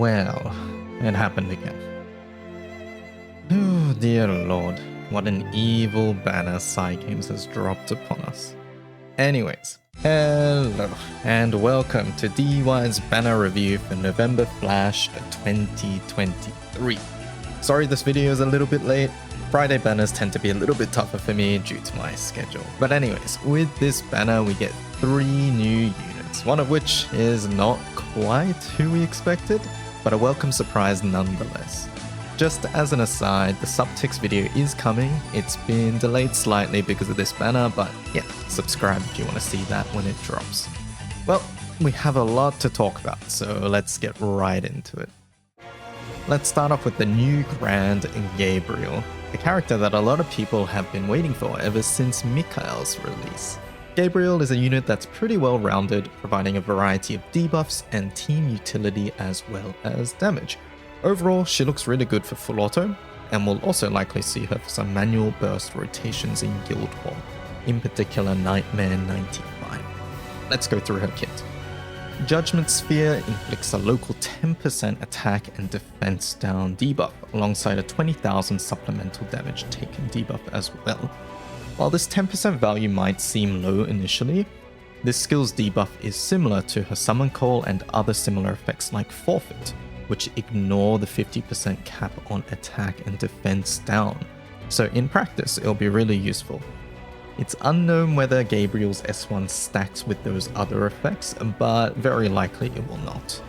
Well, it happened again. Oh dear lord, what an evil banner Games has dropped upon us. Anyways, hello and welcome to DY's banner review for November Flash 2023. Sorry this video is a little bit late. Friday banners tend to be a little bit tougher for me due to my schedule. But anyways, with this banner we get 3 new units, one of which is not quite who we expected, but a welcome surprise nonetheless. Just as an aside, the subtext video is coming. It's been delayed slightly because of this banner, but yeah, subscribe if you want to see that when it drops. Well, we have a lot to talk about, so let's get right into it. Let's start off with the new Grand Gabriel, a character that a lot of people have been waiting for ever since Mikhail's release. Gabriel is a unit that's pretty well rounded, providing a variety of debuffs and team utility as well as damage. Overall, she looks really good for full auto, and we'll also likely see her for some manual burst rotations in Guild War, in particular Nightmare 95. Let's go through her kit. Judgment Sphere inflicts a local 10% attack and defense down debuff, alongside a 20,000 supplemental damage taken debuff as well. While this 10% value might seem low initially, this skill's debuff is similar to her Summon Call and other similar effects like Forfeit, which ignore the 50% cap on attack and defense down, so in practice it'll be really useful. It's unknown whether Gabriel's S1 stacks with those other effects, but very likely it will not.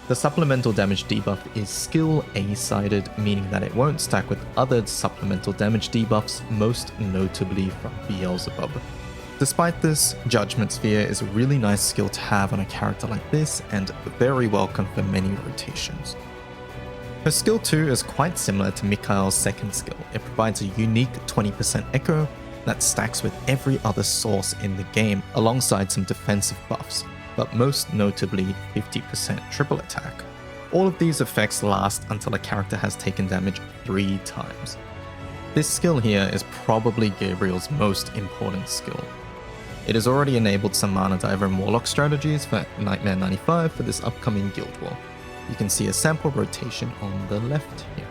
The supplemental damage debuff is skill A-sided, meaning that it won't stack with other supplemental damage debuffs, most notably from Beelzebub. Despite this, Judgment Sphere is a really nice skill to have on a character like this, and very welcome for many rotations. Her skill 2 is quite similar to Mikhail's second skill. It provides a unique 20% echo that stacks with every other source in the game, alongside some defensive buffs, but most notably 50% triple attack. All of these effects last until a character has taken damage 3 times. This skill here is probably Gabriel's most important skill. It has already enabled some Mana Diver and Warlock strategies for Nightmare 95 for this upcoming Guild War. You can see a sample rotation on the left here.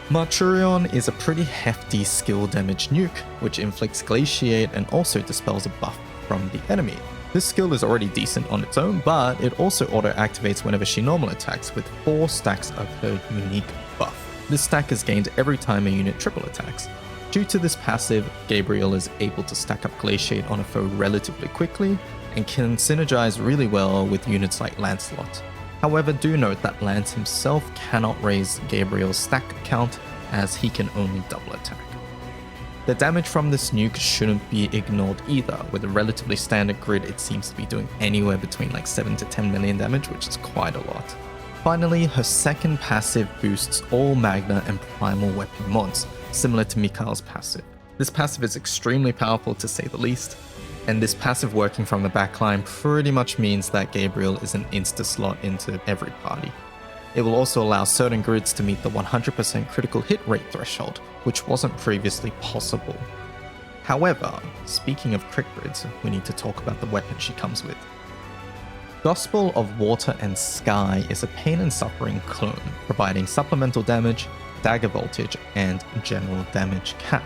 Marturion is a pretty hefty skill damage nuke, which inflicts Glaciate and also dispels a buff from the enemy. This skill is already decent on its own, but it also auto-activates whenever she normal attacks with 4 stacks of her unique buff. This stack is gained every time a unit triple attacks. Due to this passive, Gabriel is able to stack up Glaciate on a foe relatively quickly, and can synergize really well with units like Lancelot. However, do note that Lance himself cannot raise Gabriel's stack count, as he can only double attack. The damage from this nuke shouldn't be ignored either. With a relatively standard grid, it seems to be doing anywhere between like 7 to 10 million damage, which is quite a lot. Finally, her second passive boosts all Magna and Primal weapon mods, similar to Mikhail's passive. This passive is extremely powerful to say the least, and this passive working from the backline pretty much means that Gabriel is an insta-slot into every party. It will also allow certain grids to meet the 100% critical hit rate threshold, which wasn't previously possible. However, speaking of crit grids, we need to talk about the weapon she comes with. Gospel of Water and Sky is a pain and suffering clone, providing supplemental damage, dagger voltage, and general damage cap.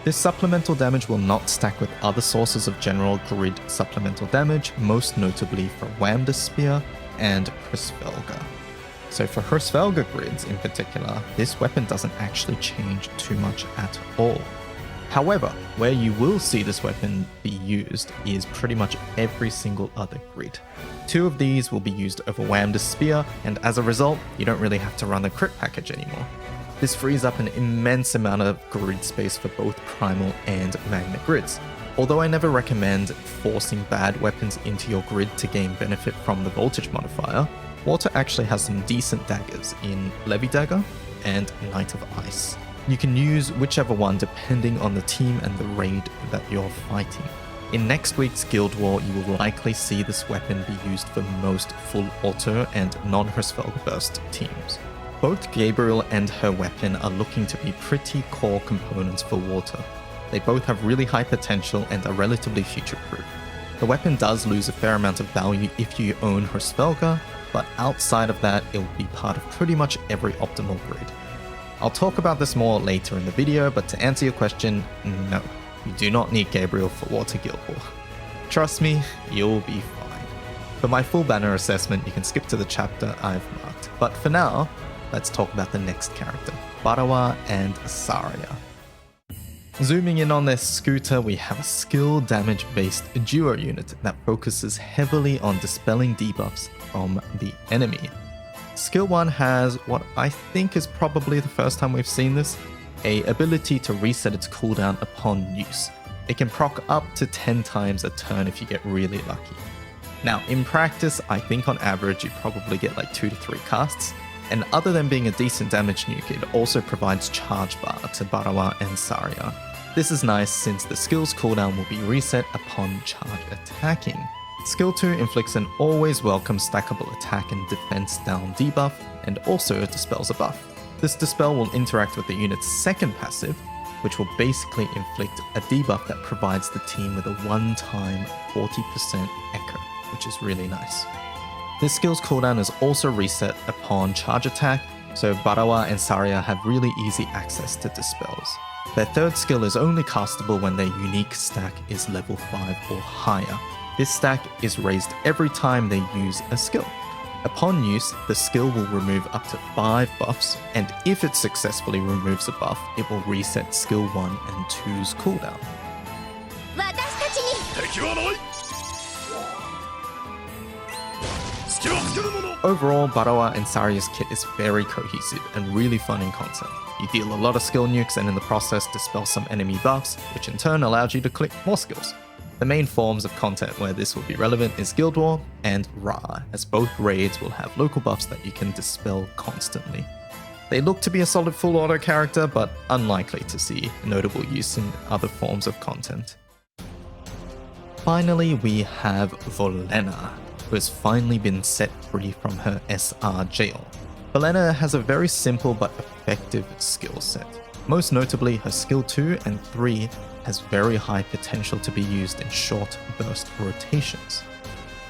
This supplemental damage will not stack with other sources of general grid supplemental damage, most notably for Whamda Spear and Hrsvelga. So for Hrsvelga grids in particular, this weapon doesn't actually change too much at all. However, where you will see this weapon be used is pretty much every single other grid. 2 of these will be used over Whamda Spear, and as a result, you don't really have to run the crit package anymore. This frees up an immense amount of grid space for both Primal and Magna grids. Although I never recommend forcing bad weapons into your grid to gain benefit from the voltage modifier, Water actually has some decent daggers in Levy Dagger and Knight of Ice. You can use whichever one depending on the team and the raid that you're fighting. In next week's Guild War, you will likely see this weapon be used for most full auto and non-Hrsvelg burst teams. Both Gabriel and her weapon are looking to be pretty core components for water. They both have really high potential and are relatively future-proof. The weapon does lose a fair amount of value if you own Hrsvelga, but outside of that, it will be part of pretty much every optimal grid. I'll talk about this more later in the video, but to answer your question, no. You do not need Gabriel for Water Guild War. Trust me, you'll be fine. For my full banner assessment, you can skip to the chapter I've marked. But for now, let's talk about the next character, Barawa and Sarya. Zooming in on their scooter, we have a skill damage based duo unit that focuses heavily on dispelling debuffs from the enemy. Skill 1 has what I think is probably the first time we've seen this, a ability to reset its cooldown upon use. It can proc up to 10 times a turn if you get really lucky. Now, in practice, I think on average you probably get like 2 to 3 casts, and other than being a decent damage nuke, it also provides charge bar to Barawa and Sarya. This is nice since the skill's cooldown will be reset upon charge attacking. Skill 2 inflicts an always welcome stackable attack and defense down debuff, and also dispels a buff. This dispel will interact with the unit's second passive, which will basically inflict a debuff that provides the team with a one-time 40% echo, which is really nice. This skill's cooldown is also reset upon charge attack, so Barawa and Sarya have really easy access to dispels. Their third skill is only castable when their unique stack is level 5 or higher. This stack is raised every time they use a skill. Upon use, the skill will remove up to 5 buffs, and if it successfully removes a buff, it will reset skill 1 and 2's cooldown. Overall, Barawa and Sarya's kit is very cohesive and really fun in content. You deal a lot of skill nukes and in the process dispel some enemy buffs, which in turn allows you to click more skills. The main forms of content where this will be relevant is Guild War and Ra, as both raids will have local buffs that you can dispel constantly. They look to be a solid full auto character, but unlikely to see notable use in other forms of content. Finally, we have Volenna, who has finally been set free from her SR jail. Volenna has a very simple but effective skill set. Most notably, her skill 2 and 3 has very high potential to be used in short burst rotations.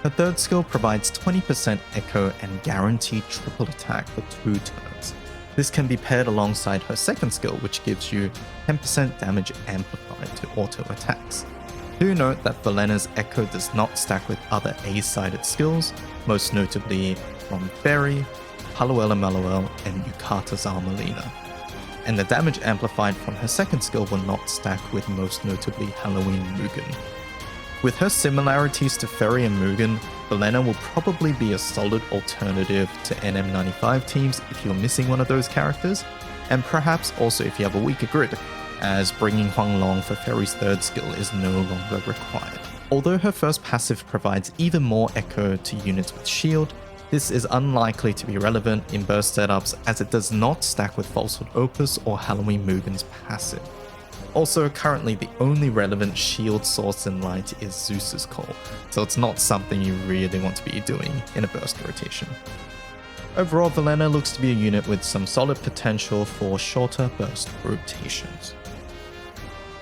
Her third skill provides 20% echo and guaranteed triple attack for 2 turns. This can be paired alongside her second skill, which gives you 10% damage amplified to auto attacks. Do note that Volenna's echo does not stack with other A-sided skills, most notably from Fairy, Haluela Maluel, and Yukata Zalmalina. And the damage amplified from her second skill will not stack with most notably Halloween Mugen. With her similarities to Fairy and Mugen, Volenna will probably be a solid alternative to NM95 teams if you're missing one of those characters, and perhaps also if you have a weaker grid, as bringing Huanglong for Fairy's third skill is no longer required. Although her first passive provides even more echo to units with shield, this is unlikely to be relevant in burst setups as it does not stack with Falsehood Opus or Halloween Mugen's passive. Also, currently the only relevant shield source in light is Zeus's Call, so it's not something you really want to be doing in a burst rotation. Overall, Volenna looks to be a unit with some solid potential for shorter burst rotations.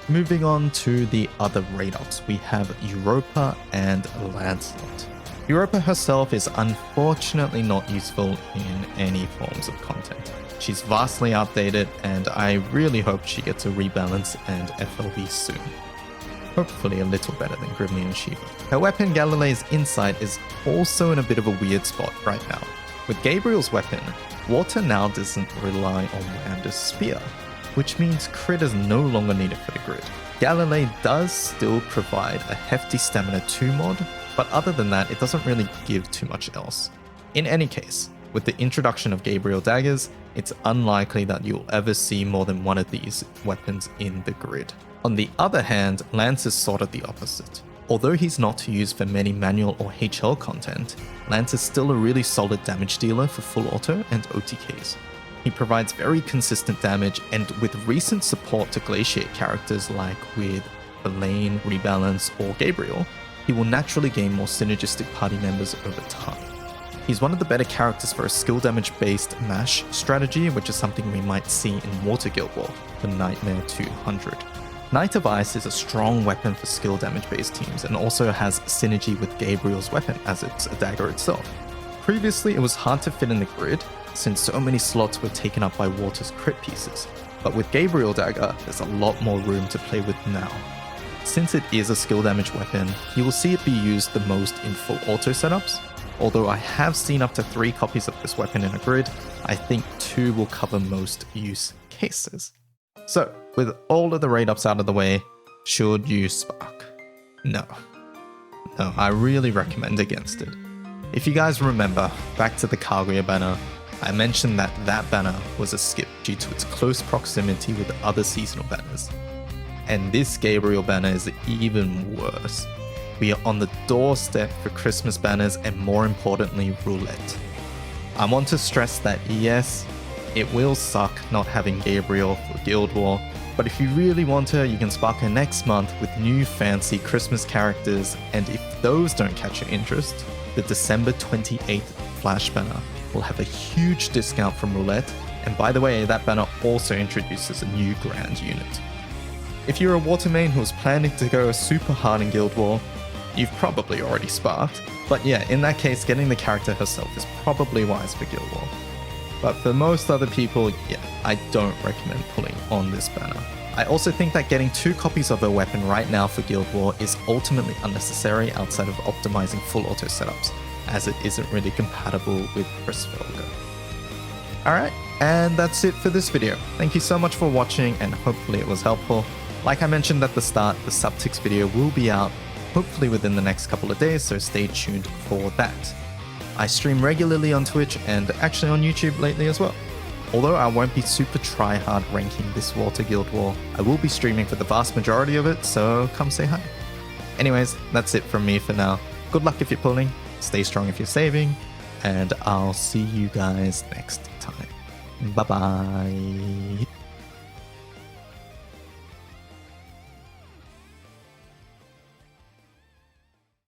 Moving on to the other Rateups, we have Europa and Lancelot. Europa herself is unfortunately not useful in any forms of content. She's vastly outdated, and I really hope she gets a rebalance and FLB soon. Hopefully a little better than Grimly and Shiva. Her weapon, Galilee's Insight, is also in a bit of a weird spot right now. With Gabriel's weapon, water now doesn't rely on Wanda's spear, which means crit is no longer needed for the grid. Galilee does still provide a hefty stamina 2 mod, but other than that, it doesn't really give too much else. In any case, with the introduction of Gabriel daggers, it's unlikely that you'll ever see more than one of these weapons in the grid. On the other hand, Lance is sort of the opposite. Although he's not used for many manual or HL content, Lance is still a really solid damage dealer for full auto and OTKs. He provides very consistent damage, and with recent support to Glaciate characters like with Volenna, Rebalance, or Gabriel, he will naturally gain more synergistic party members over time. He's one of the better characters for a skill damage based mash strategy, which is something we might see in Water Guild War, the Nightmare 200. Knight of Ice is a strong weapon for skill damage based teams and also has synergy with Gabriel's weapon as it's a dagger itself. Previously, it was hard to fit in the grid since so many slots were taken up by Water's crit pieces, but with Gabriel Dagger, there's a lot more room to play with now. Since it is a skill damage weapon, you will see it be used the most in full auto setups. Although I have seen up to 3 copies of this weapon in a grid, I think 2 will cover most use cases. So, with all of the rate-ups out of the way, should you Spark? No. No, I really recommend against it. If you guys remember, back to the Kaguya banner, I mentioned that that banner was a skip due to its close proximity with other seasonal banners. And this Gabriel banner is even worse. We are on the doorstep for Christmas banners and more importantly, roulette. I want to stress that yes, it will suck not having Gabriel for Guild War, but if you really want her, you can spark her next month with new fancy Christmas characters, and if those don't catch your interest, the December 28th Flash banner will have a huge discount from roulette, and by the way, that banner also introduces a new Grand unit. If you're a Water main who's planning to go super hard in Guild War, you've probably already sparked, but yeah, in that case, getting the character herself is probably wise for Guild War. But for most other people, yeah, I don't recommend pulling on this banner. I also think that getting 2 copies of her weapon right now for Guild War is ultimately unnecessary outside of optimizing full auto setups, as it isn't really compatible with Chrysafelga. Alright, and that's it for this video. Thank you so much for watching, and hopefully it was helpful. Like I mentioned at the start, the Subtics video will be out hopefully within the next couple of days, so stay tuned for that. I stream regularly on Twitch and actually on YouTube lately as well. Although I won't be super try-hard ranking this Water Guild War, I will be streaming for the vast majority of it, so come say hi. Anyways, that's it from me for now. Good luck if you're pulling, stay strong if you're saving, and I'll see you guys next time. Bye-bye.